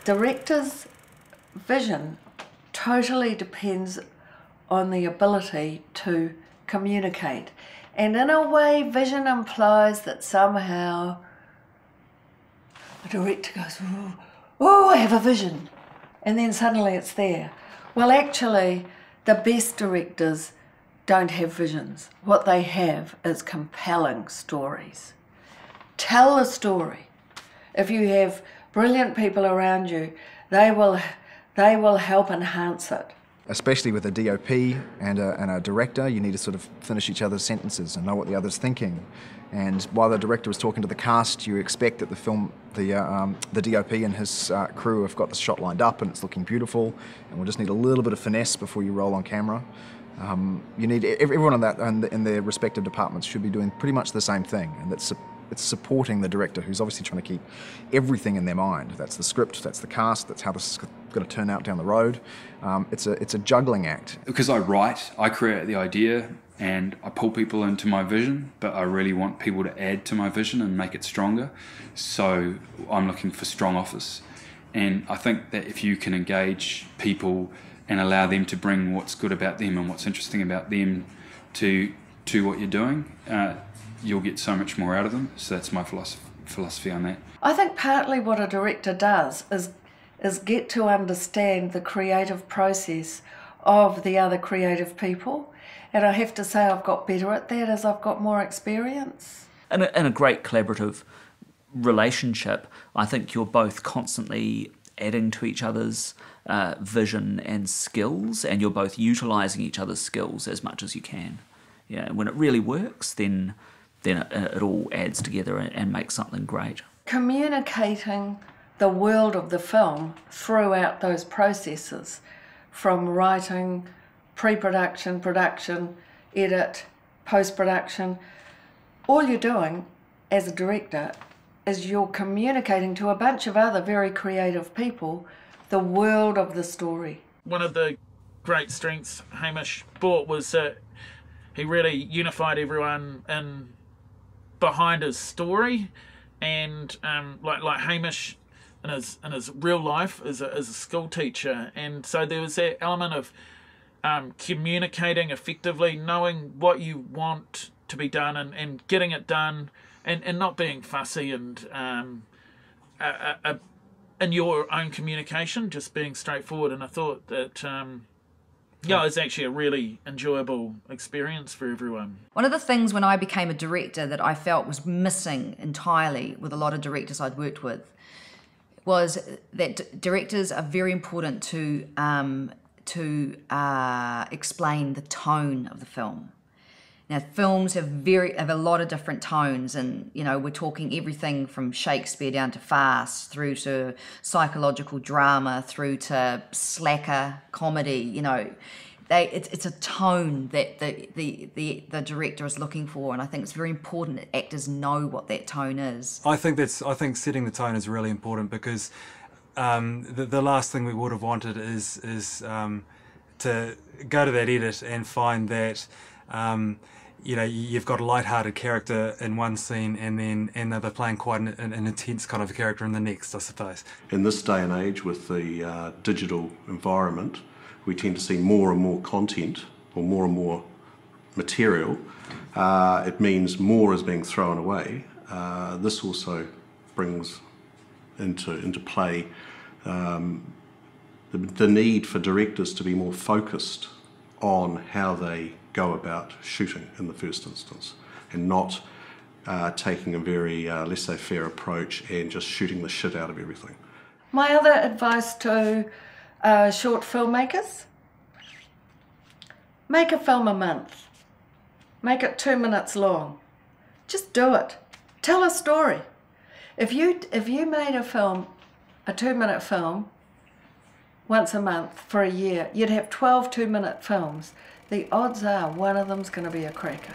director's vision totally depends on the ability to communicate. And in a way, vision implies that somehow a director goes, oh, I have a vision. And then suddenly it's there. Well, actually, the best directors don't have visions. What they have is compelling stories. Tell a story. If you have brilliant people around you, they will help enhance it. Especially with a DOP and a director, you need to sort of finish each other's sentences and know what the other's thinking. And while the director is talking to the cast, you expect that the DOP and his crew have got the shot lined up and it's looking beautiful, and we'll just need a little bit of finesse before you roll on camera. You need everyone in that in their respective departments should be doing pretty much the same thing, and it's supporting the director, who's obviously trying to keep everything in their mind. That's the script, that's the cast, that's how this is going to turn out down the road. It's a juggling act. Because I write, I create the idea and I pull people into my vision, but I really want people to add to my vision and make it stronger. So I'm looking for strong offers. And I think that if you can engage people and allow them to bring what's good about them and what's interesting about them to what you're doing, you'll get so much more out of them. So that's my philosophy on that. I think partly what a director does is get to understand the creative process of the other creative people. And I have to say I've got better at that as I've got more experience. In a great collaborative relationship, I think you're both constantly adding to each other's vision and skills, and you're both utilising each other's skills as much as you can. Yeah, when it really works, then it all adds together and makes something great. Communicating The world of the film throughout those processes, from writing, pre-production, production, edit, post-production. All you're doing as a director is you're communicating to a bunch of other very creative people the world of the story. One of the great strengths Hamish brought was that he really unified everyone behind his story, and like Hamish in his real life is a school teacher, and so there was that element of communicating effectively, knowing what you want to be done and getting it done, and not being fussy, and in your own communication, just being straightforward. And I thought that it was actually a really enjoyable experience for everyone. One of the things when I became a director that I felt was missing entirely with a lot of directors I'd worked with was that directors are very important to explain the tone of the film. Now, films have a lot of different tones, and we're talking everything from Shakespeare down to farce, through to psychological drama, through to slacker comedy. It's a tone that the director is looking for, and I think it's very important that actors know what that tone is. I think setting the tone is really important, because the last thing we would have wanted is to go to that edit and find that you've got a light-hearted character in one scene, and they're playing quite an intense kind of a character in the next, I suppose. In this day and age, with the digital environment, we tend to see more and more content, or more and more material. It means more is being thrown away. This also brings into play the need for directors to be more focused on how they go about shooting in the first instance, and not taking a very laissez-faire approach and just shooting the shit out of everything. My other advice to short filmmakers: make a film a month. Make it 2 minutes long. Just do it. Tell a story. If you made a 2-minute film, once a month for a year, you'd have 12 2-minute films. The odds are one of them's going to be a cracker.